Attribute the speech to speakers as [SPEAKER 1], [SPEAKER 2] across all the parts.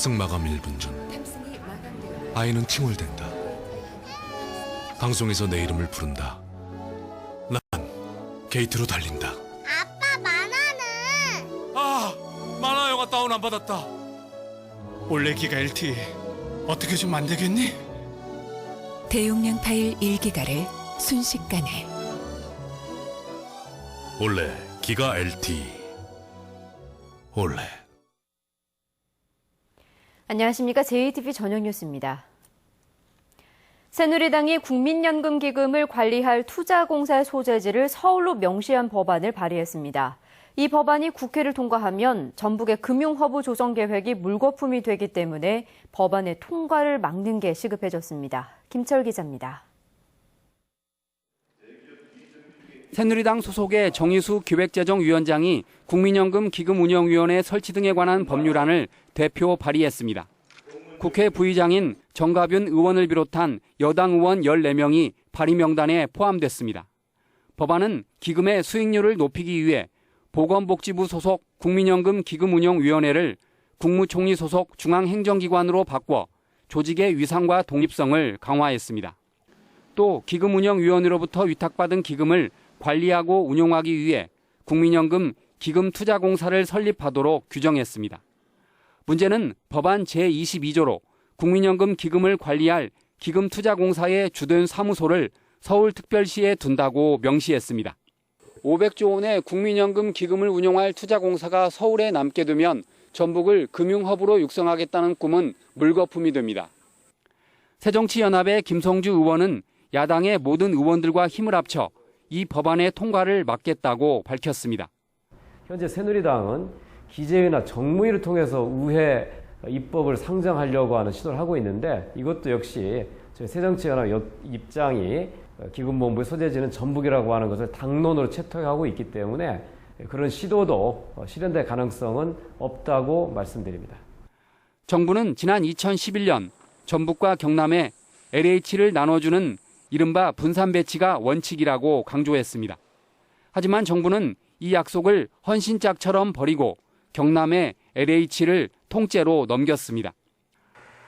[SPEAKER 1] 탑승 마감 1분 전 아이는 칭얼댄다. 방송에서 내 이름을 부른다. 난 게이트로 달린다.
[SPEAKER 2] 아빠 만화는?
[SPEAKER 1] 만화 영화 다운 안 받았다.
[SPEAKER 3] 올레기가 LTE 어떻게 좀 안 되겠니?
[SPEAKER 4] 대용량 파일 1기가를 순식간에
[SPEAKER 1] 올레 기가 LTE. 올레.
[SPEAKER 5] 안녕하십니까. JTBC 저녁 뉴스입니다. 새누리당이 국민연금 기금을 관리할 투자공사 소재지를 서울로 명시한 법안을 발의했습니다. 이 법안이 국회를 통과하면 전북의 금융허브 조성 계획이 물거품이 되기 때문에 법안의 통과를 막는 게 시급해졌습니다. 김철 기자입니다.
[SPEAKER 6] 새누리당 소속의 정의수 기획재정위원장이 국민연금 기금운영위원회 설치 등에 관한 법률안을 대표 발의했습니다. 국회 부의장인 정가윤 의원을 비롯한 여당 의원 14명이 발의 명단에 포함됐습니다. 법안은 기금의 수익률을 높이기 위해 보건복지부 소속 국민연금 기금운영위원회를 국무총리 소속 중앙행정기관으로 바꿔 조직의 위상과 독립성을 강화했습니다. 또 기금운영위원회로부터 위탁받은 기금을 관리하고 운용하기 위해 국민연금 기금투자공사를 설립하도록 규정했습니다. 문제는 법안 제22조로 국민연금 기금을 관리할 기금투자공사의 주된 사무소를 서울특별시에 둔다고 명시했습니다. 500조 원의 국민연금 기금을 운용할 투자공사가 서울에 남게 되면 전북을 금융허브로 육성하겠다는 꿈은 물거품이 됩니다. 새정치연합의 김성주 의원은 야당의 모든 의원들과 힘을 합쳐 이 법안의 통과를 막겠다고 밝혔습니다.
[SPEAKER 7] 현재 새누리당은 기재위나 정무위를 통해서 우회 입법을 상정하려고 하는 시도를 하고 있는데 이것도 역시 저희 새정치연합 입장이 기금본부의 소재지는 전북이라고 하는 것을 당론으로 채택하고 있기 때문에 그런 시도도 실현될 가능성은 없다고 말씀드립니다.
[SPEAKER 6] 정부는 지난 2011년 전북과 경남에 LH를 나눠주는 이른바 분산 배치가 원칙이라고 강조했습니다. 하지만 정부는 이 약속을 헌신짝처럼 버리고 경남에 LH를 통째로 넘겼습니다.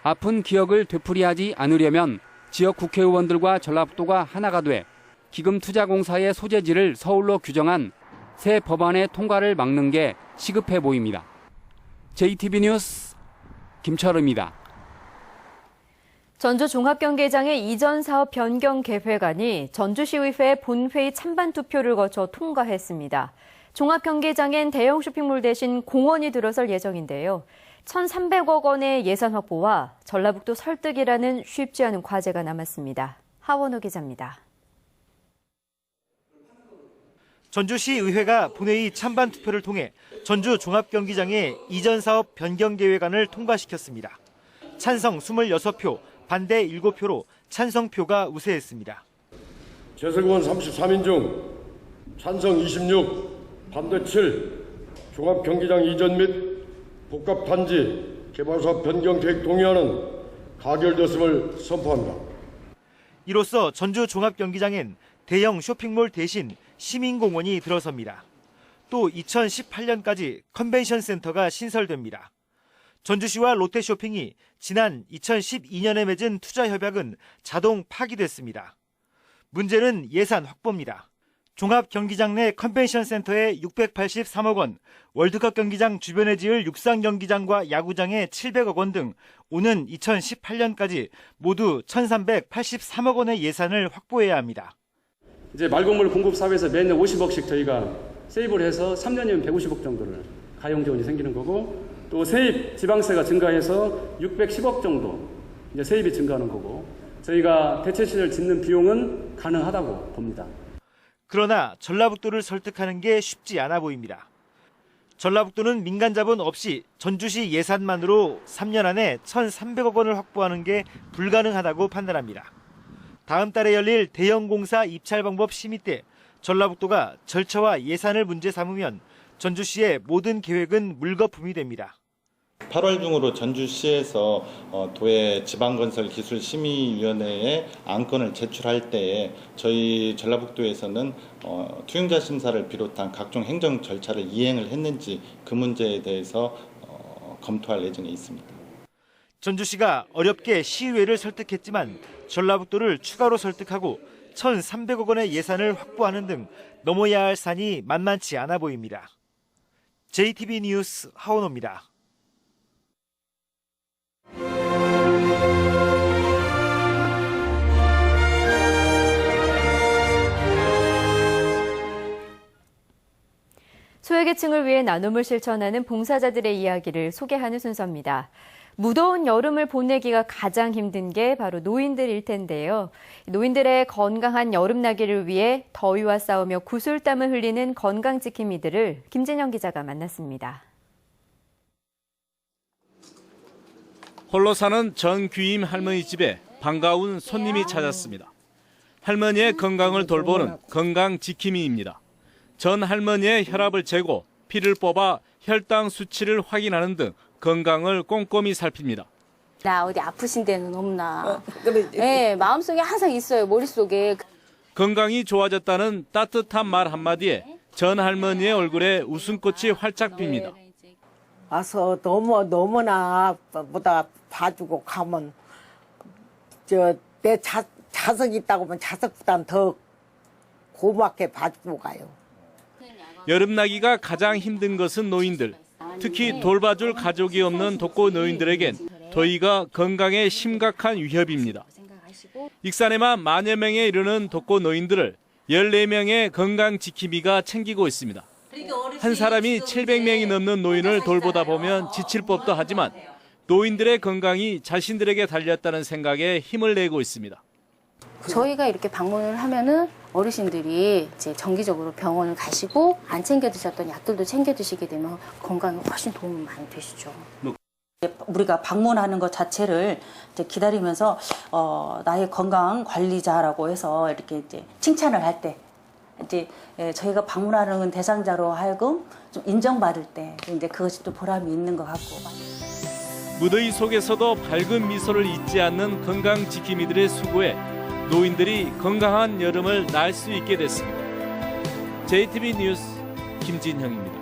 [SPEAKER 6] 아픈 기억을 되풀이하지 않으려면 지역 국회의원들과 전라북도가 하나가 돼 기금투자공사의 소재지를 서울로 규정한 새 법안의 통과를 막는 게 시급해 보입니다. JTB 뉴스 김철우입니다.
[SPEAKER 5] 전주 종합경기장의 이전 사업 변경 계획안이 전주시의회 본회의 찬반 투표를 거쳐 통과했습니다. 종합경기장엔 대형 쇼핑몰 대신 공원이 들어설 예정인데요. 1,300억 원의 예산 확보와 전라북도 설득이라는 쉽지 않은 과제가 남았습니다. 하원호 기자입니다.
[SPEAKER 8] 전주시의회가 본회의 찬반 투표를 통해 전주 종합경기장의 이전 사업 변경 계획안을 통과시켰습니다. 찬성 26표, 반대 7표로 찬성표가 우세했습니다.
[SPEAKER 9] 재석의원 33인 중 찬성 26, 반대 7, 종합경기장 이전 및 복합단지 개발사업 변경 계획 동의안은 가결되었음을 선포합니다.
[SPEAKER 8] 이로써 전주 종합경기장엔 대형 쇼핑몰 대신 시민공원이 들어섭니다. 또 2018년까지 컨벤션 센터가 신설됩니다. 전주시와 롯데쇼핑이 지난 2012년에 맺은 투자협약은 자동 파기됐습니다. 문제는 예산 확보입니다. 종합경기장 내 컨벤션 센터에 683억 원, 월드컵 경기장 주변에 지을 육상경기장과 야구장에 700억 원 등 오는 2018년까지 모두 1,383억 원의 예산을 확보해야 합니다.
[SPEAKER 10] 이제 말곡물 공급 사업에서 매년 50억씩 저희가 세입을 해서 3년이면 150억 정도를 가용 지원이 생기는 거고, 또 세입 지방세가 증가해서 610억 정도 이제 세입이 증가하는 거고, 저희가 대체시설 짓는 비용은 가능하다고 봅니다.
[SPEAKER 8] 그러나 전라북도를 설득하는 게 쉽지 않아 보입니다. 전라북도는 민간 자본 없이 전주시 예산만으로 3년 안에 1,300억 원을 확보하는 게 불가능하다고 판단합니다. 다음 달에 열릴 대형공사 입찰 방법 심의 때 전라북도가 절차와 예산을 문제 삼으면 전주시의 모든 계획은 물거품이 됩니다.
[SPEAKER 11] 8월 중으로 전주시에서 도의 지방건설기술심의위원회에 안건을 제출할 때에 저희 전라북도에서는 투용자 심사를 비롯한 각종 행정 절차를 이행을 했는지 그 문제에 대해서 검토할 예정에 있습니다.
[SPEAKER 8] 전주시가 어렵게 시의회를 설득했지만 전라북도를 추가로 설득하고 1,300억 원의 예산을 확보하는 등 넘어야 할 산이 만만치 않아 보입니다. JTB 뉴스 하원호입니다.
[SPEAKER 5] 소외계층을 위해 나눔을 실천하는 봉사자들의 이야기를 소개하는 순서입니다. 무더운 여름을 보내기가 가장 힘든 게 바로 노인들일 텐데요. 노인들의 건강한 여름나기를 위해 더위와 싸우며 구슬땀을 흘리는 건강지킴이들을 김진영 기자가 만났습니다.
[SPEAKER 2] 홀로 사는 전귀임 할머니 집에 반가운 손님이 찾았습니다. 할머니의 건강을 돌보는 건강지킴이입니다. 전 할머니의 혈압을 재고 피를 뽑아 혈당 수치를 확인하는 등 건강을 꼼꼼히 살핍니다.
[SPEAKER 12] 나 어디 아프신 데는 없나? 네, 마음속에 항상 있어요, 머릿속에.
[SPEAKER 2] 건강이 좋아졌다는 따뜻한 말 한마디에 전 할머니의 얼굴에 웃음꽃이 활짝 핍니다.
[SPEAKER 13] 와서 너무나 보다 봐주고 가면 내 자석이 있다고 하면 자석보단 더 고맙게 봐주고 가요.
[SPEAKER 2] 여름나기가 가장 힘든 것은 노인들. 특히 돌봐줄 가족이 없는 독거 노인들에겐 더위가 건강에 심각한 위협입니다. 익산에만 만여 명에 이르는 독거 노인들을 14명의 건강지킴이가 챙기고 있습니다. 한 사람이 700명이 넘는 노인을 돌보다 보면 지칠 법도 하지만 노인들의 건강이 자신들에게 달렸다는 생각에 힘을 내고 있습니다.
[SPEAKER 12] 저희가 이렇게 방문을 하면은 어르신들이 이제 정기적으로 병원을 가시고 안 챙겨 드셨던 약들도 챙겨 드시게 되면 건강에 훨씬 도움이 많이 되시죠.
[SPEAKER 14] 우리가 방문하는 것 자체를 이제 기다리면서 나의 건강 관리자라고 해서 이렇게 이제 칭찬을 할 때 이제 저희가 방문하는 대상자로 하여금 좀 인정받을 때 이제 그것이 또 보람이 있는 것 같고.
[SPEAKER 2] 무더위 속에서도 밝은 미소를 잊지 않는 건강지킴이들의 수고에 노인들이 건강한 여름을 날 수 있게 됐습니다. JTB 뉴스 김진형입니다.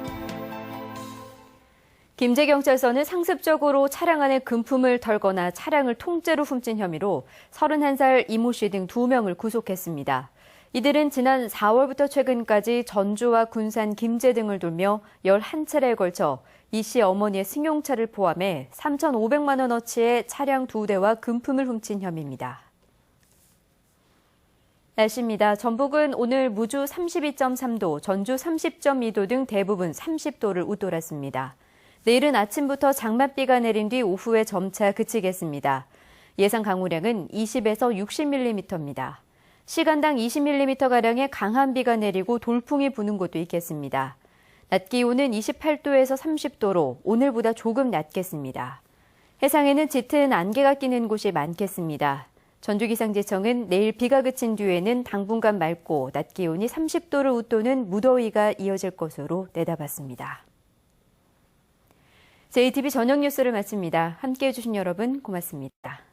[SPEAKER 5] 김제경찰서는 상습적으로 차량 안에 금품을 털거나 차량을 통째로 훔친 혐의로 31살 이모 씨 등 2명을 구속했습니다. 이들은 지난 4월부터 최근까지 전주와 군산, 김제 등을 돌며 11차례에 걸쳐 이 씨 어머니의 승용차를 포함해 3,500만 원어치의 차량 2대와 금품을 훔친 혐의입니다. 날씨입니다. 전북은 오늘 무주 32.3도, 전주 30.2도 등 대부분 30도를 웃돌았습니다. 내일은 아침부터 장맛비가 내린 뒤 오후에 점차 그치겠습니다. 예상 강우량은 20에서 60mm입니다. 시간당 20mm가량의 강한 비가 내리고 돌풍이 부는 곳도 있겠습니다. 낮 기온은 28도에서 30도로 오늘보다 조금 낮겠습니다. 해상에는 짙은 안개가 끼는 곳이 많겠습니다. 전주기상지청은 내일 비가 그친 뒤에는 당분간 맑고 낮 기온이 30도를 웃도는 무더위가 이어질 것으로 내다봤습니다. JTB 저녁 뉴스를 마칩니다. 함께해 주신 여러분 고맙습니다.